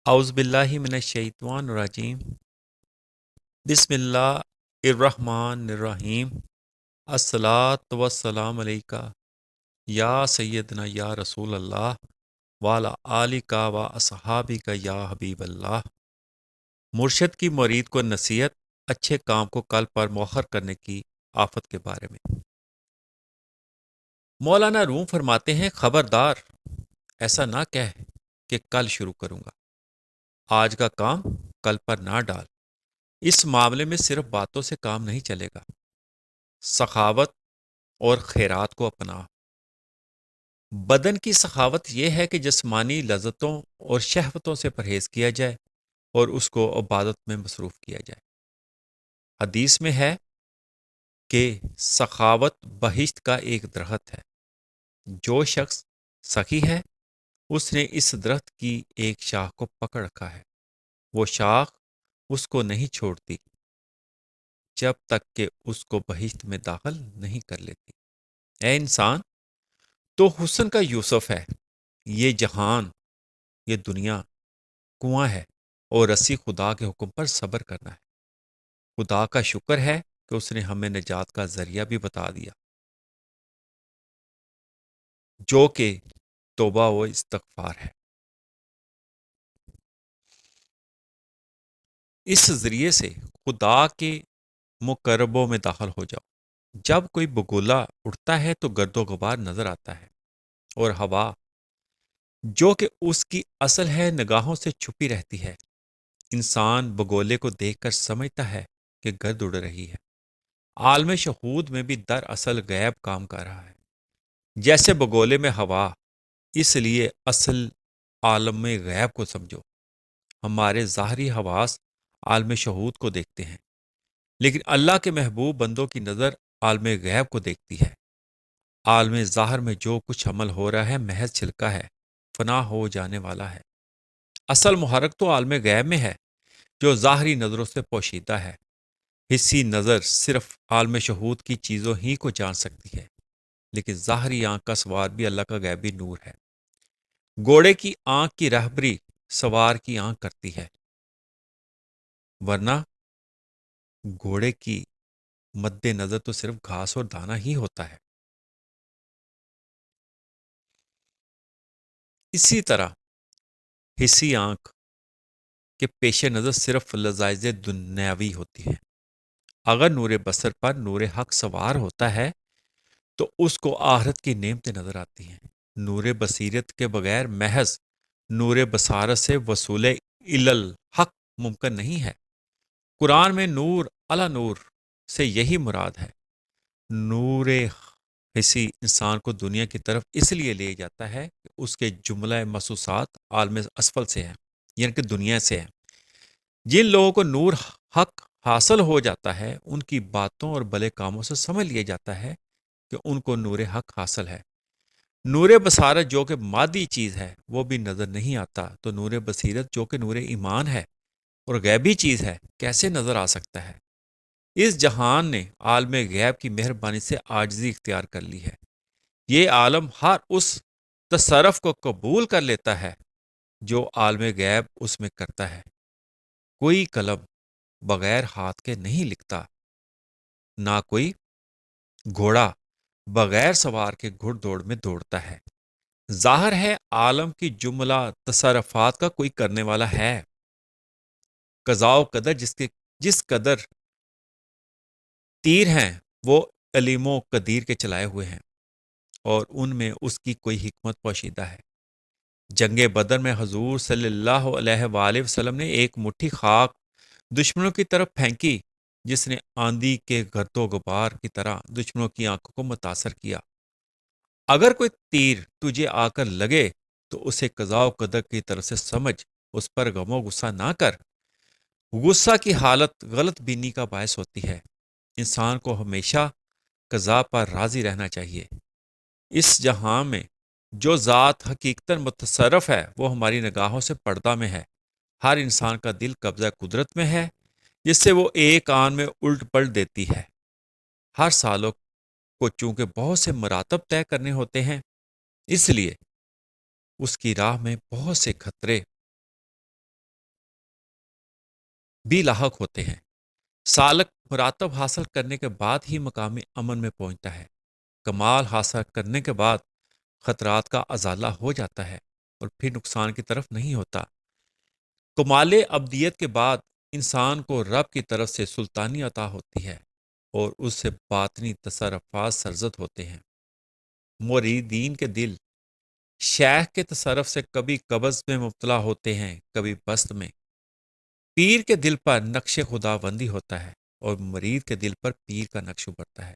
اعوذ باللہ من الشیطان الرجیم بسم اللہ الرحمن الرحیم الصلاۃ والسلام علیکہ یا سیدنا یا رسول اللہ وعلی آلک و اصحابک یا حبیب اللہ۔ مرشد کی مرید کو نصیحت اچھے کام کو کل پر مؤخر کرنے کی آفت کے بارے میں۔ مولانا روم فرماتے ہیں، خبردار ایسا نہ کہہ کہ کل شروع کروں گا، آج کا کام کل پر نہ ڈال۔ اس معاملے میں صرف باتوں سے کام نہیں چلے گا، سخاوت اور خیرات کو اپنا۔ بدن کی سخاوت یہ ہے کہ جسمانی لذتوں اور شہوتوں سے پرہیز کیا جائے اور اس کو عبادت میں مصروف کیا جائے۔ حدیث میں ہے کہ سخاوت بہشت کا ایک درخت ہے، جو شخص سخی ہے اس نے اس درخت کی ایک شاخ کو پکڑ رکھا ہے، وہ شاخ اس کو نہیں چھوڑتی جب تک کہ اس کو بہشت میں داخل نہیں کر لیتی۔ اے انسان، تو حسن کا یوسف ہے، یہ جہان، یہ دنیا کنواں ہے، اور رسی خدا کے حکم پر صبر کرنا ہے۔ خدا کا شکر ہے کہ اس نے ہمیں نجات کا ذریعہ بھی بتا دیا، جو کہ توبہ و استغفار ہے۔ اس ذریعے سے خدا کے مقربوں میں داخل ہو جاؤ۔ جب کوئی بگولا اٹھتا ہے تو گرد و غبار نظر آتا ہے، اور ہوا جو کہ اس کی اصل ہے نگاہوں سے چھپی رہتی ہے۔ انسان بگولے کو دیکھ کر سمجھتا ہے کہ گرد اڑ رہی ہے، عالم شہود میں بھی دراصل غیب کام کر رہا ہے، جیسے بگولے میں ہوا۔ اس لیے اصل عالم میں غیب کو سمجھو۔ ہمارے ظاہری حواس عالم شہود کو دیکھتے ہیں، لیکن اللہ کے محبوب بندوں کی نظر عالم غیب کو دیکھتی ہے۔ عالم ظاہر میں جو کچھ عمل ہو رہا ہے محض چھلکا ہے، فنا ہو جانے والا ہے۔ اصل محرک تو عالم غیب میں ہے، جو ظاہری نظروں سے پوشیدہ ہے۔ حسی نظر صرف عالم شہود کی چیزوں ہی کو جان سکتی ہے، لیکن ظاہری آنکھ کا سوار بھی اللہ کا غیبی نور ہے۔ گھوڑے کی آنکھ کی رہبری سوار کی آنکھ کرتی ہے، ورنہ گھوڑے کی مد نظر تو صرف گھاس اور دانہ ہی ہوتا ہے۔ اسی طرح حسی آنکھ کے پیش نظر صرف لذائذ دنیاوی ہوتی ہے۔ اگر نور بصر پر نور حق سوار ہوتا ہے تو اس کو آخرت کی نعمتیں نظر آتی ہیں۔ نور بصیرت کے بغیر محض نور بصارت سے وصول الحق ممکن نہیں ہے۔ قرآن میں نور علی نور سے یہی مراد ہے۔ نور حسی انسان کو دنیا کی طرف اس لیے لے جاتا ہے کہ اس کے جملہ محسوسات عالم اسفل سے ہیں، یعنی کہ دنیا سے ہیں۔ جن لوگوں کو نور حق حاصل ہو جاتا ہے، ان کی باتوں اور بھلے کاموں سے سمجھ لیا جاتا ہے کہ ان کو نور حق حاصل ہے۔ نور بصارت جو کہ مادی چیز ہے وہ بھی نظر نہیں آتا، تو نور بصیرت جو کہ نور ایمان ہے اور غیبی چیز ہے کیسے نظر آ سکتا ہے؟ اس جہان نے عالم غیب کی مہربانی سے عاجزی اختیار کر لی ہے۔ یہ عالم ہر اس تصرف کو قبول کر لیتا ہے جو عالم غیب اس میں کرتا ہے۔ کوئی قلم بغیر ہاتھ کے نہیں لکھتا، نہ کوئی گھوڑا بغیر سوار کے گھڑ دوڑ میں دوڑتا ہے۔ ظاہر ہے عالم کی جملہ تصرفات کا کوئی کرنے والا ہے۔ قضاء و قدر جس قدر تیر ہیں وہ علیم و قدیر کے چلائے ہوئے ہیں، اور ان میں اس کی کوئی حکمت پوشیدہ ہے۔ جنگ بدر میں حضور صلی اللہ علیہ وآلہ وسلم نے ایک مٹھی خاک دشمنوں کی طرف پھینکی، جس نے آندھی کے گرد و غبار کی طرح دشمنوں کی آنکھوں کو متاثر کیا۔ اگر کوئی تیر تجھے آ کر لگے تو اسے قضاء و قدر کی طرف سے سمجھ، اس پر غم و غصہ نہ کر۔ غصہ کی حالت غلط بینی کا باعث ہوتی ہے۔ انسان کو ہمیشہ قضاء پر راضی رہنا چاہیے۔ اس جہاں میں جو ذات حقیقتاً متصرف ہے وہ ہماری نگاہوں سے پردہ میں ہے۔ ہر انسان کا دل قبضہ قدرت میں ہے، جس سے وہ ایک آن میں الٹ پلٹ دیتی ہے۔ ہر سالوں کو چونکہ بہت سے مراتب طے کرنے ہوتے ہیں، اس لیے اس کی راہ میں بہت سے خطرے بھی لاحق ہوتے ہیں۔ سالک مراتب حاصل کرنے کے بعد ہی مقامی امن میں پہنچتا ہے۔ کمال حاصل کرنے کے بعد خطرات کا ازالہ ہو جاتا ہے اور پھر نقصان کی طرف نہیں ہوتا۔ کمال ابدیت کے بعد انسان کو رب کی طرف سے سلطانی عطا ہوتی ہے اور اس سے باطنی تصرفات سرزد ہوتے ہیں۔ مریدین کے دل شیخ کے تصرف سے کبھی قبض میں مبتلا ہوتے ہیں، کبھی بست میں۔ پیر کے دل پر نقش خدا بندی ہوتا ہے اور مرید کے دل پر پیر کا نقش ابھرتا ہے۔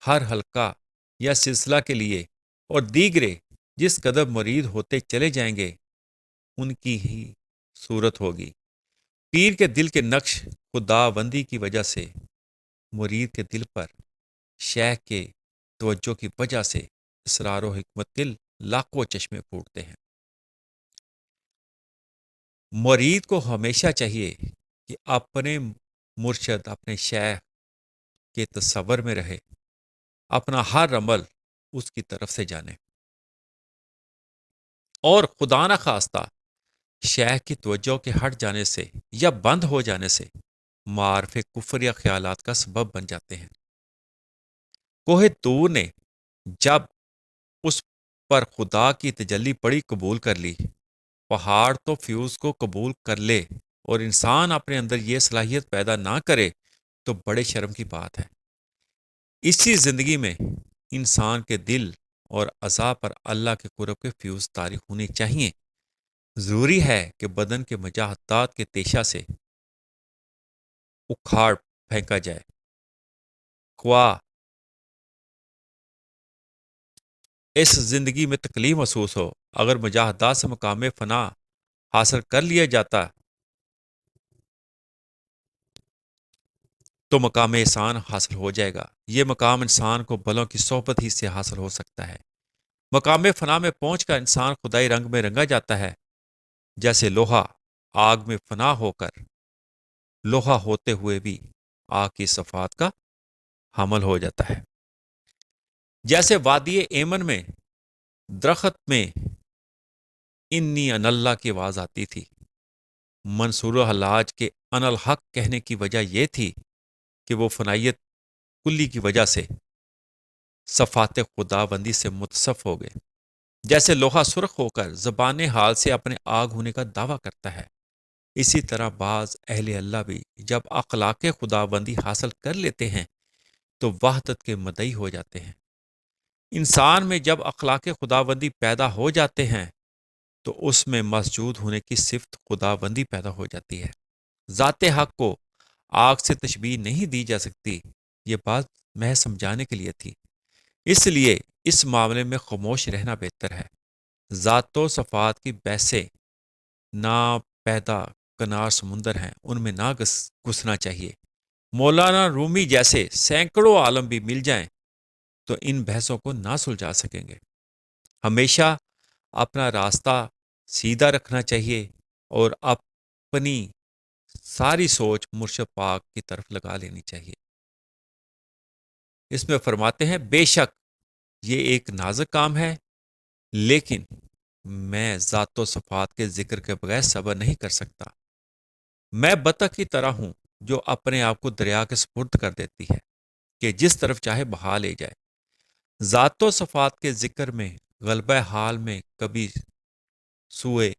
ہر حلقہ یا سلسلہ کے لیے اور دیگرے جس قدر مرید ہوتے چلے جائیں گے ان کی ہی صورت ہوگی۔ پیر کے دل کے نقش خدا بندی کی وجہ سے مرید کے دل پر شیخ کے توجہ کی وجہ سے اسرار و حکمت دل لاکھوں چشمے پھوٹتے ہیں۔ مرید کو ہمیشہ چاہیے کہ اپنے مرشد اپنے شیخ کے تصور میں رہے، اپنا ہر عمل اس کی طرف سے جانے، اور خدا نہ خواستہ شیخ کی توجہ کے ہٹ جانے سے یا بند ہو جانے سے معارف کفر یا خیالات کا سبب بن جاتے ہیں۔ کوہ طور نے جب اس پر خدا کی تجلی پڑی قبول کر لی، پہاڑ تو فیوز کو قبول کر لے اور انسان اپنے اندر یہ صلاحیت پیدا نہ کرے تو بڑے شرم کی بات ہے۔ اسی زندگی میں انسان کے دل اور اعضاء پر اللہ کے قرب کے فیوز طاری ہونے چاہیے۔ ضروری ہے کہ بدن کے مجاہدات کے تیشہ سے اکھاڑ پھینکا جائے، خواہ اس زندگی میں تکلیف محسوس ہو۔ اگر مجاہدات سے مقام فنا حاصل کر لیا جاتا تو مقام احسان حاصل ہو جائے گا۔ یہ مقام انسان کو بلوں کی صحبت ہی سے حاصل ہو سکتا ہے۔ مقام فنا میں پہنچ کر انسان خدائی رنگ میں رنگا جاتا ہے، جیسے لوہا آگ میں فنا ہو کر لوہا ہوتے ہوئے بھی آگ کی صفات کا حامل ہو جاتا ہے۔ جیسے وادی ایمن میں درخت میں انی ان اللہ کی آواز آتی تھی، منصور الحلاج کے ان الحق کہنے کی وجہ یہ تھی کہ وہ فنائیت کلی کی وجہ سے صفات خدا بندی سے متصف ہو گئے۔ جیسے لوہا سرخ ہو کر زبان حال سے اپنے آگ ہونے کا دعویٰ کرتا ہے، اسی طرح بعض اہل اللہ بھی جب اخلاق خدا بندی حاصل کر لیتے ہیں تو وحدت کے مدعی ہو جاتے ہیں۔ انسان میں جب اخلاق خدا بندی پیدا ہو جاتے ہیں تو اس میں مسجود ہونے کی صفت خدا بندی پیدا ہو جاتی ہے۔ ذات حق کو آگ سے تشبیہ نہیں دی جا سکتی، یہ بات محض سمجھانے کے لیے تھی، اس لیے اس معاملے میں خاموش رہنا بہتر ہے۔ ذات و صفات کی بحثیں نا پیدا کنار سمندر ہیں، ان میں نہ گھسنا چاہیے۔ مولانا رومی جیسے سینکڑوں عالم بھی مل جائیں تو ان بحثوں کو نہ سلجھا سکیں گے۔ ہمیشہ اپنا راستہ سیدھا رکھنا چاہیے اور اپنی ساری سوچ مرشد پاک کی طرف لگا لینی چاہیے۔ اس میں فرماتے ہیں بے شک یہ ایک نازک کام ہے، لیکن میں ذات و صفات کے ذکر کے بغیر صبر نہیں کر سکتا۔ میں بطخ کی طرح ہوں جو اپنے آپ کو دریا کے سپرد کر دیتی ہے کہ جس طرف چاہے بہا لے جائے۔ ذات و صفات کے ذکر میں غلبہ حال میں کبھی سوئے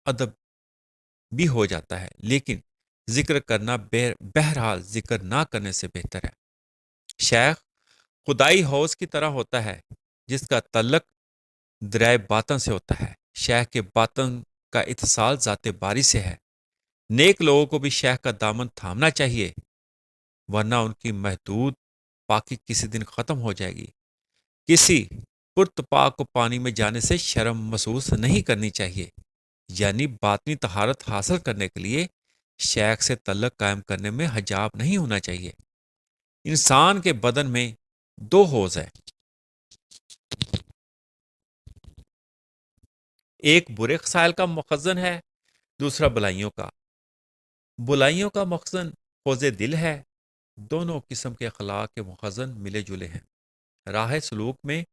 ادب بھی ہو جاتا ہے، لیکن ذکر کرنا بہرحال ذکر نہ کرنے سے بہتر ہے۔ شیخ خدائی حوض کی طرح ہوتا ہے جس کا تعلق دریائے باطن سے ہوتا ہے۔ شیخ کے باطن کا اتصال ذات باری سے ہے۔ نیک لوگوں کو بھی شیخ کا دامن تھامنا چاہیے، ورنہ ان کی محدود پاکی کسی دن ختم ہو جائے گی۔ کسی پرتپاک کو پانی میں جانے سے شرم محسوس نہیں کرنی چاہیے، یعنی باطنی طہارت حاصل کرنے کے لیے شیخ سے تعلق قائم کرنے میں حجاب نہیں ہونا چاہیے۔ انسان کے بدن میں دو حوض ہیں، ایک برے خصائل کا مخزن ہے، دوسرا بلائیوں کا۔ بلائیوں کا مخزن حوض دل ہے۔ دونوں قسم کے اخلاق کے مخزن ملے جلے ہیں۔ راہ سلوک میں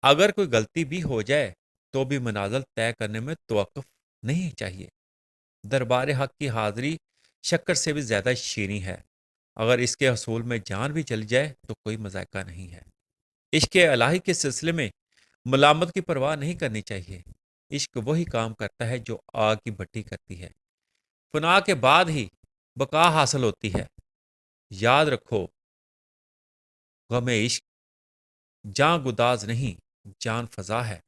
اگر کوئی غلطی بھی ہو جائے تو بھی منازل طے کرنے میں توقف نہیں چاہیے۔ دربار حق کی حاضری شکر سے بھی زیادہ شیریں ہے۔ اگر اس کے حصول میں جان بھی چلی جائے تو کوئی مذائقہ نہیں ہے۔ عشق الہی کے سلسلے میں ملامت کی پرواہ نہیں کرنی چاہیے۔ عشق وہی کام کرتا ہے جو آگ کی بھٹی کرتی ہے۔ فنا کے بعد ہی بقا حاصل ہوتی ہے۔ یاد رکھو، غم عشق جاں گداز نہیں، جان فضا ہے۔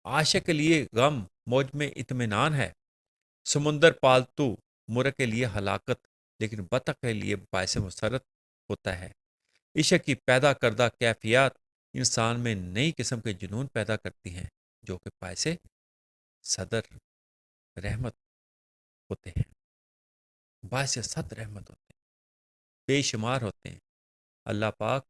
عاشق کے لیے غم موج میں اطمینان ہے۔ سمندر پالتو مرغ کے لیے ہلاکت، لیکن بطخ کے لیے باعث مسرت ہوتا ہے۔ عشق کی پیدا کردہ کیفیات انسان میں نئی قسم کے جنون پیدا کرتی ہیں، جو کہ باعث صدر رحمت ہوتے ہیں، باعث صد رحمت ہوتے ہیں، بے شمار ہوتے ہیں۔ اللہ پاک